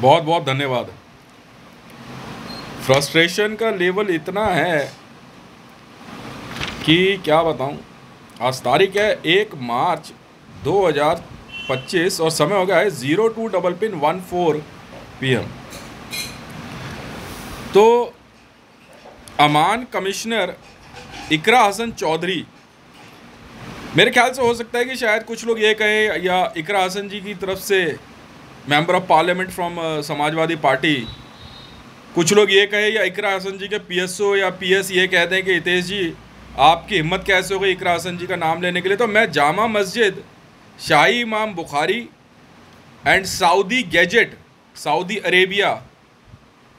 बहुत बहुत धन्यवाद। फ्रस्ट्रेशन का लेवल इतना है कि क्या बताऊं। आज तारीख है 1 मार्च 2025 और समय हो गया है 02 PM। तो अमान कमिश्नर इकरा हसन चौधरी, मेरे ख्याल से हो सकता है कि शायद कुछ लोग ये कहें या इकरा हसन जी की तरफ से member of parliament from Samajwadi party, कुछ लोग ये कहे या इकरा हसन जी के PSO या PS ये कहते हैं कि हितेश जी आपकी हिम्मत कैसे हो गई इकरा हसन जी का नाम लेने के लिए। तो मैं जामा मस्जिद, शाही इमाम Bukhari and Saudi gadget Saudi Arabia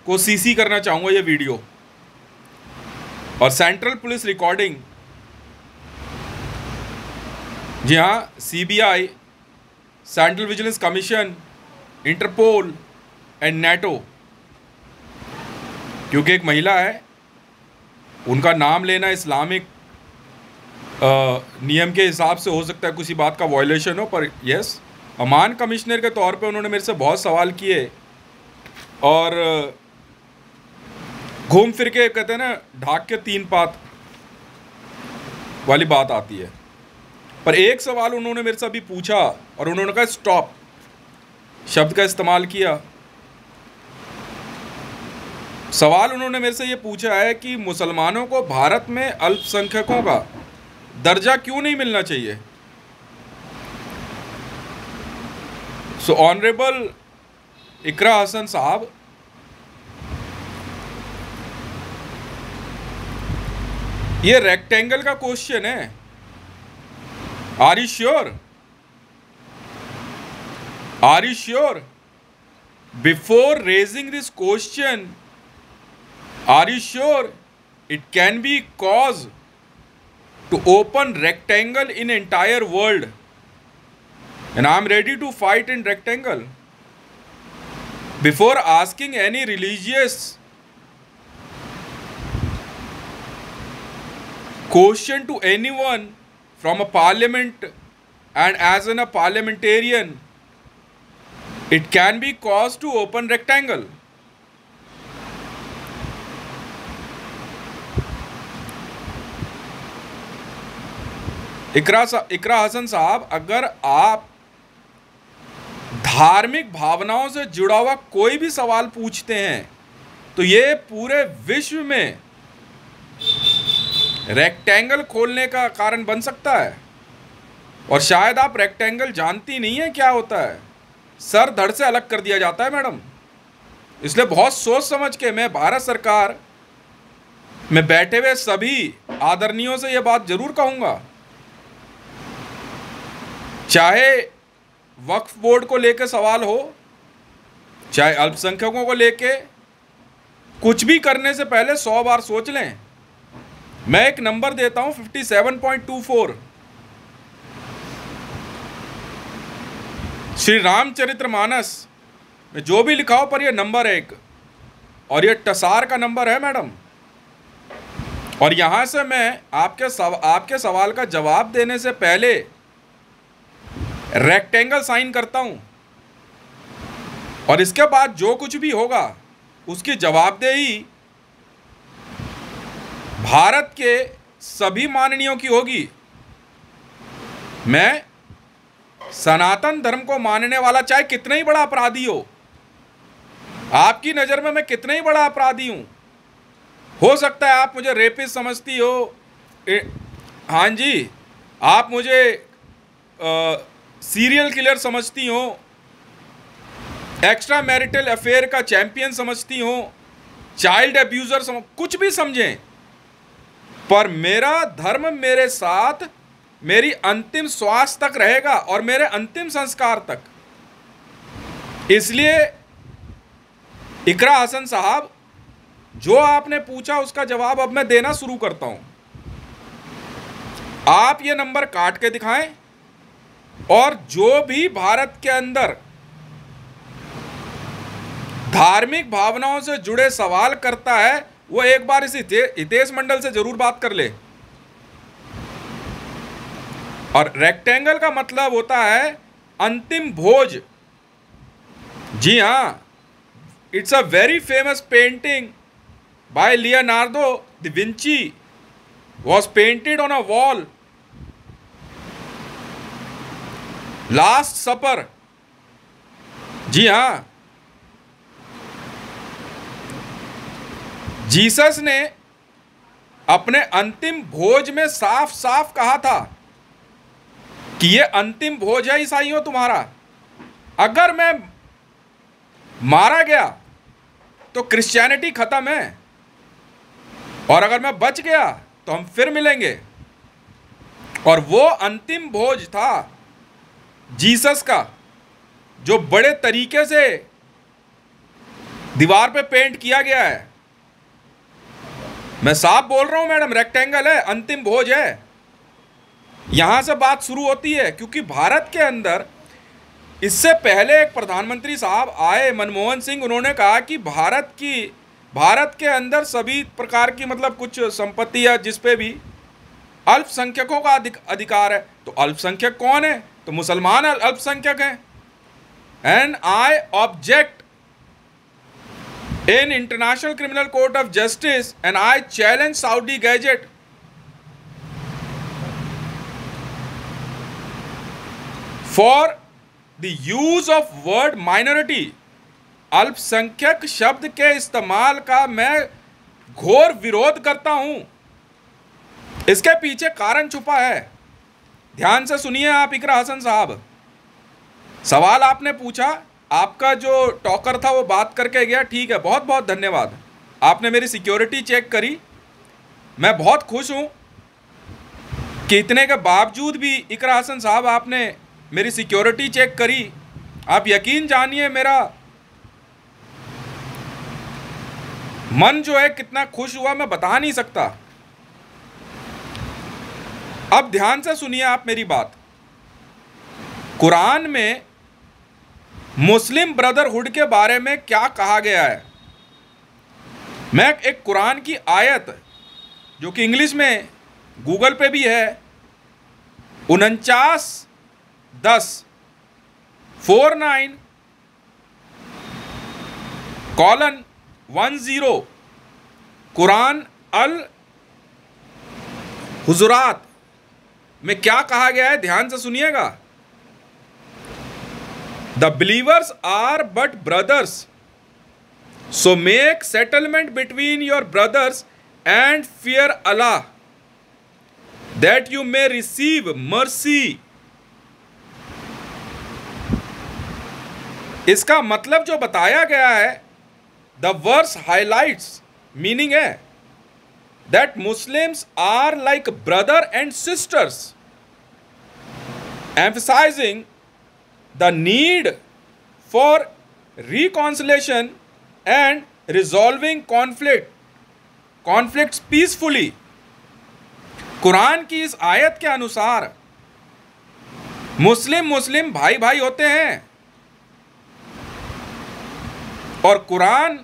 को CC करना चाहूँगा ये वीडियो, और सेंट्रल पुलिस रिकॉर्डिंग, जी हाँ, CBI, central vigilance commission, Interpol and NATO, क्योंकि एक महिला है, उनका नाम लेना इस्लामिक नियम के हिसाब से हो सकता है किसी बात का वायलेशन हो, पर यस, अमान कमिश्नर के तौर पे उन्होंने मेरे से बहुत सवाल किए और घूम फिर के कहते हैं ना ढाक के 3 पात वाली बात आती है। पर एक सवाल उन्होंने मेरे से अभी पूछा और उन्होंने कहा स्टॉप शब्द का इस्तेमाल किया। सवाल उन्होंने मेरे से ये पूछा है कि मुसलमानों को भारत में अल्पसंख्यकों का दर्जा क्यों नहीं मिलना चाहिए। सो ऑनरेबल इकरा हसन साहब, ये रेक्टेंगल का क्वेश्चन है। Are you sure? Are you sure? Before raising this question, are you sure it can be cause to open rectangle in entire world, and I am ready to fight in rectangle. Before asking any religious question to anyone from a parliament and as in a parliamentarian, it can be cause to open rectangle. इकरा हसन साहब, अगर आप धार्मिक भावनाओं से जुड़ा हुआ कोई भी सवाल पूछते हैं तो ये पूरे विश्व में रेक्टेंगल खोलने का कारण बन सकता है। और शायद आप रेक्टेंगल जानती नहीं है क्या होता है। सर धड़ से अलग कर दिया जाता है मैडम। इसलिए बहुत सोच समझ के मैं भारत सरकार में बैठे हुए सभी आदरणीयों से यह बात जरूर कहूँगा, चाहे वक्फ बोर्ड को लेकर सवाल हो, चाहे अल्पसंख्यकों को लेके, कुछ भी करने से पहले 100 बार सोच लें। मैं एक नंबर देता हूं 57.24, श्री रामचरितमानस में जो भी लिखा हो पर यह नंबर है एक, और यह टसार का नंबर है मैडम। और यहां से मैं आपके सवाल का जवाब देने से पहले रेक्टेंगल साइन करता हूं, और इसके बाद जो कुछ भी होगा उसकी जवाबदेही भारत के सभी माननीयों की होगी। मैं सनातन धर्म को मानने वाला चाहे कितना ही बड़ा अपराधी आपकी नज़र में मैं कितना ही बड़ा अपराधी हो सकता है आप मुझे रेपिस्ट समझती हो, हाँ जी, आप मुझे सीरियल किलर समझती हो, एक्स्ट्रा मैरिटल अफेयर का चैंपियन समझती हो, चाइल्ड अब्यूजर कुछ भी समझें, पर मेरा धर्म मेरे साथ मेरी अंतिम श्वास तक रहेगा और मेरे अंतिम संस्कार तक। इसलिए इकरा हसन साहब, जो आपने पूछा उसका जवाब अब मैं देना शुरू करता हूं। आप ये नंबर काट के दिखाएं, और जो भी भारत के अंदर धार्मिक भावनाओं से जुड़े सवाल करता है वो एक बार इस हितेश मंडल से जरूर बात कर ले। और रेक्टेंगल का मतलब होता है अंतिम भोज। जी हाँ, It's a very famous painting by Leonardo da Vinci, was painted on a wall. Last Supper. जी हाँ, जीसस ने अपने अंतिम भोज में साफ साफ कहा था कि ये अंतिम भोज है ईसाइयों तुम्हारा। अगर मैं मारा गया तो क्रिश्चियनिटी खत्म है, और अगर मैं बच गया तो हम फिर मिलेंगे। और वो अंतिम भोज था जीसस का, जो बड़े तरीके से दीवार पे पेंट किया गया है। मैं साफ बोल रहा हूं मैडम, रेक्टेंगल है, अंतिम भोज है। यहां से बात शुरू होती है, क्योंकि भारत के अंदर इससे पहले एक प्रधानमंत्री साहब आए, मनमोहन सिंह, उन्होंने कहा कि भारत के अंदर सभी प्रकार की मतलब कुछ संपत्ति है जिस पे भी अल्पसंख्यकों का अधिकार है। तो अल्पसंख्यक कौन है? तो मुसलमान अल्पसंख्यक हैं। And I object in International Criminal Court of Justice and I challenge Saudi Gazette for the use of word minority। अल्पसंख्यक शब्द के इस्तेमाल का मैं घोर विरोध करता हूं। इसके पीछे कारण छुपा है। ध्यान से सुनिए आप इकरा हसन साहब, सवाल आपने पूछा, आपका जो टॉकर था वो बात करके गया, ठीक है, बहुत बहुत धन्यवाद। आपने मेरी सिक्योरिटी चेक करी, मैं बहुत खुश हूं कि इतने के बावजूद भी इकरा हसन साहब आपने मेरी सिक्योरिटी चेक करी। आप यकीन जानिए मेरा मन जो है कितना खुश हुआ, मैं बता नहीं सकता। अब ध्यान से सुनिए आप मेरी बात। कुरान में मुस्लिम ब्रदरहुड के बारे में क्या कहा गया है, मैं एक कुरान की आयत जो कि इंग्लिश में गूगल पे भी है, 49:10 कुरान अल हुजुरात में क्या कहा गया है, ध्यान से सुनिएगा। The believers are but brothers, so make settlement between your brothers and fear Allah, that you may receive mercy। इसका मतलब जो बताया गया है, the verse highlights meaning है that Muslims are like brother and sisters, emphasizing the need for reconciliation and resolving conflicts peacefully। Quran की इस आयत के अनुसार मुस्लिम भाई भाई होते हैं, और कुरान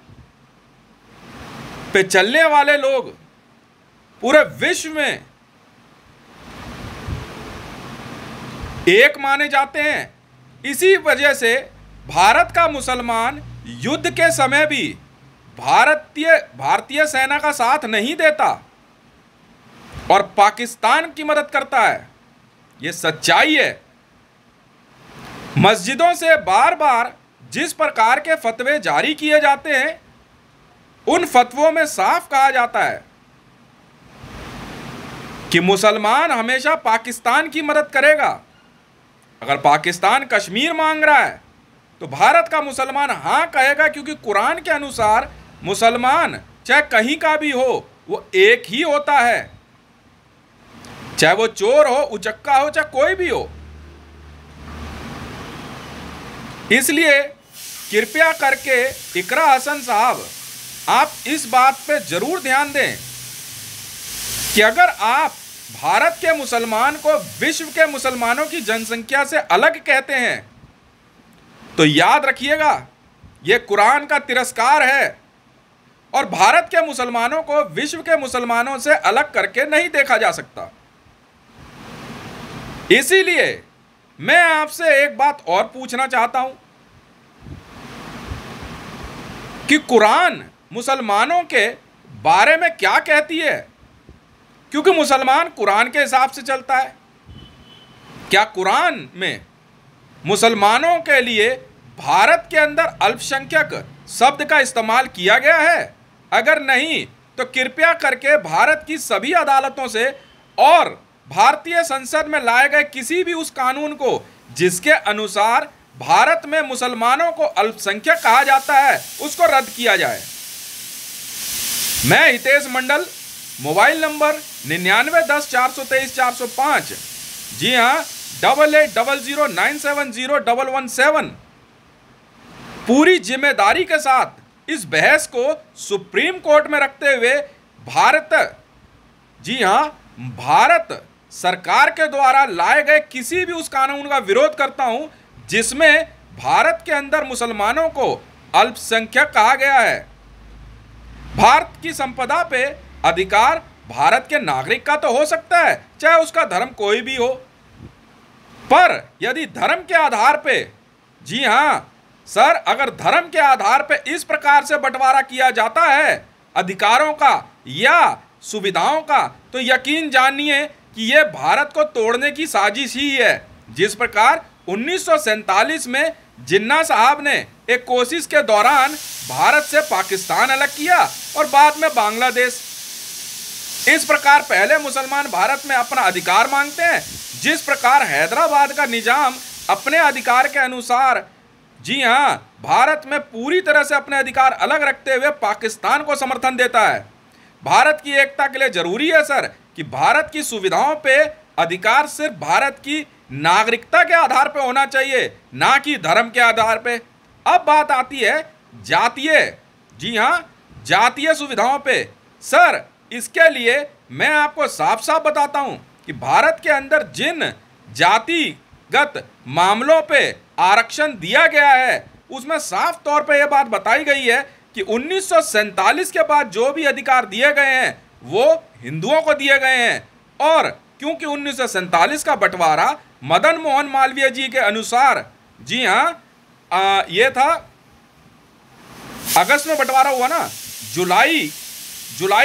पे चलने वाले लोग पूरे विश्व में एक माने जाते हैं। इसी वजह से भारत का मुसलमान युद्ध के समय भी भारतीय सेना का साथ नहीं देता और पाकिस्तान की मदद करता है। यह सच्चाई है। मस्जिदों से बार बार जिस प्रकार के फतवे जारी किए जाते हैं, उन फतवों में साफ कहा जाता है कि मुसलमान हमेशा पाकिस्तान की मदद करेगा। अगर पाकिस्तान कश्मीर मांग रहा है तो भारत का मुसलमान हाँ कहेगा, क्योंकि कुरान के अनुसार मुसलमान चाहे कहीं का भी हो वो एक ही होता है, चाहे वो चोर हो, उचक्का हो, चाहे कोई भी हो। इसलिए कृपया करके इकरा हसन साहब आप इस बात पे जरूर ध्यान दें कि अगर आप भारत के मुसलमान को विश्व के मुसलमानों की जनसंख्या से अलग कहते हैं तो याद रखिएगा यह कुरान का तिरस्कार है, और भारत के मुसलमानों को विश्व के मुसलमानों से अलग करके नहीं देखा जा सकता। इसीलिए मैं आपसे एक बात और पूछना चाहता हूं कि कुरान मुसलमानों के बारे में क्या कहती है, क्योंकि मुसलमान कुरान के हिसाब से चलता है। क्या कुरान में मुसलमानों के लिए भारत के अंदर अल्पसंख्यक शब्द का इस्तेमाल किया गया है? अगर नहीं तो कृपया करके भारत की सभी अदालतों से और भारतीय संसद में लाए गए किसी भी उस कानून को जिसके अनुसार भारत में मुसलमानों को अल्पसंख्यक कहा जाता है उसको रद्द किया जाए। मैं हितेश मंडल, मोबाइल नंबर 9910433405, जी हाँ 8800970117, पूरी जिम्मेदारी के साथ इस बहस को सुप्रीम कोर्ट में रखते हुए भारत सरकार के द्वारा लाए गए किसी भी उस कानून का विरोध करता हूं जिसमें भारत के अंदर मुसलमानों को अल्पसंख्यक कहा गया है। भारत की संपदा पे अधिकार भारत के नागरिक का तो हो सकता है, चाहे उसका धर्म कोई भी हो, पर यदि धर्म के आधार पे, जी हाँ सर, अगर धर्म के आधार पे इस प्रकार से बंटवारा किया जाता है अधिकारों का या सुविधाओं का, तो यकीन जानिए कि यह भारत को तोड़ने की साजिश ही है। जिस प्रकार 1947 में जिन्ना साहब ने एक कोशिश के दौरान भारत से पाकिस्तान अलग किया और बाद में बांग्लादेश, इस प्रकार पहले मुसलमान भारत में अपना अधिकार मांगते हैं। जिस प्रकार हैदराबाद का निजाम अपने अधिकार के अनुसार, जी हाँ, भारत में पूरी तरह से अपने अधिकार अलग रखते हुए पाकिस्तान को समर्थन देता है। भारत की एकता के लिए जरूरी है सर कि भारत की सुविधाओं पे अधिकार सिर्फ भारत की नागरिकता के आधार पे होना चाहिए, ना कि धर्म के आधार पे। अब बात आती है जातीय, जी हाँ, जातीय सुविधाओं पे। सर, इसके लिए मैं आपको साफ साफ बताता हूं कि भारत के अंदर जिन जातिगत मामलों पे आरक्षण दिया गया है उसमें साफ तौर पे यह बात बताई गई है कि 1947 के बाद जो भी अधिकार दिए गए हैं वो हिंदुओं को दिए गए हैं। और क्योंकि 1947 का बंटवारा मदन मोहन मालवीय जी के अनुसार, जी हाँ, ये था अगस्त में बंटवारा हुआ ना, जुलाई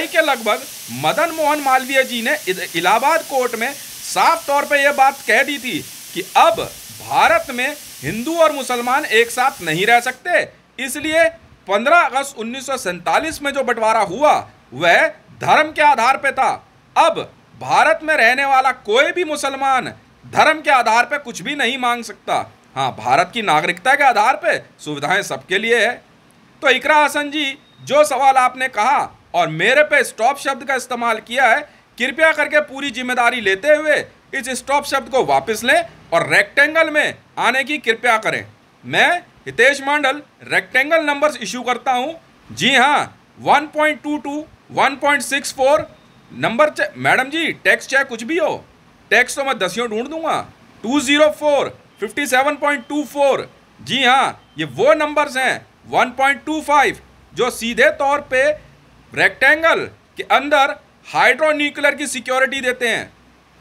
के लगभग मदन मोहन मालवीय जी ने इलाहाबाद कोर्ट में साफ तौर पे यह बात कह दी थी कि अब भारत में हिंदू और मुसलमान एक साथ नहीं रह सकते। इसलिए 15 अगस्त 1947 में जो बंटवारा हुआ वह धर्म के आधार पे था। अब भारत में रहने वाला कोई भी मुसलमान धर्म के आधार पे कुछ भी नहीं मांग सकता। हाँ, भारत की नागरिकता के आधार पे सुविधाएं सबके लिए है। तो इकरा हसन जी, जो सवाल आपने कहा और मेरे पे स्टॉप शब्द का इस्तेमाल किया है, कृपया करके पूरी जिम्मेदारी लेते हुए इस स्टॉप शब्द को वापस लें और रेक्टेंगल में आने की कृपया करें। मैं हितेश मंडल रेक्टेंगल नंबर्स इशू करता हूं, जी हाँ, 1.22, 1.64 नंबर। मैडम जी, टेक्स्ट चाहे कुछ भी हो, टेक्स्ट तो मैं दसियों ढूंढ दूंगा। 204, 57.24, जी हाँ, ये वो नंबर्स हैं। 1.25 जो सीधे तौर पे रेक्टेंगल के अंदर हाइड्रोन्यूक्लियर की सिक्योरिटी देते हैं।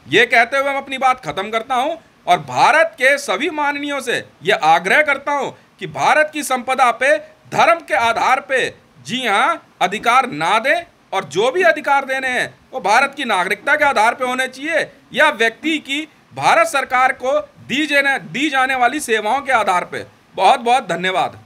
ये कहते हुए मैं अपनी बात खत्म करता हूं और भारत के सभी माननीयों से यह आग्रह करता हूं कि भारत की संपदा पे धर्म के आधार पे, जी हाँ, अधिकार ना दें और जो भी अधिकार देने हैं वो भारत की नागरिकता के आधार पे होने चाहिए या व्यक्ति की भारत सरकार को दी जाने वाली सेवाओं के आधार पे। बहुत बहुत धन्यवाद।